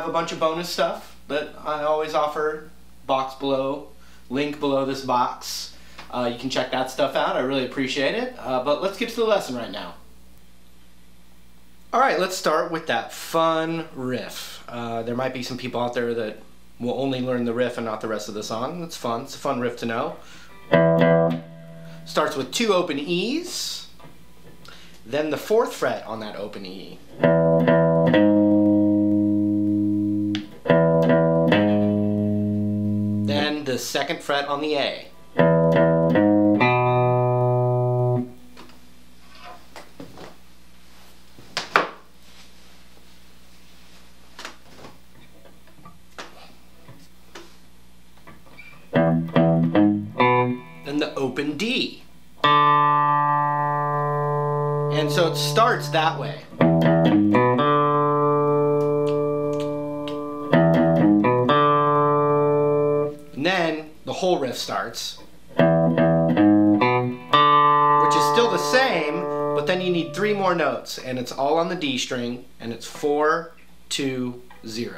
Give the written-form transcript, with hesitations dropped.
have a bunch of bonus stuff that I always offer. Link below this box. You can check that stuff out. I really appreciate it. But let's get to the lesson right now. Alright, let's start with that fun riff. There might be some people out there that will only learn the riff and not the rest of the song. It's fun. It's a fun riff to know. Starts with 2 open E's, then the 4th fret on that open E. Then the 2nd fret on the A. Then the open D. And so it starts that way. And then the whole riff starts, which is still the same, but then you need 3 more notes, and it's all on the D string, and it's 4, 2, 0.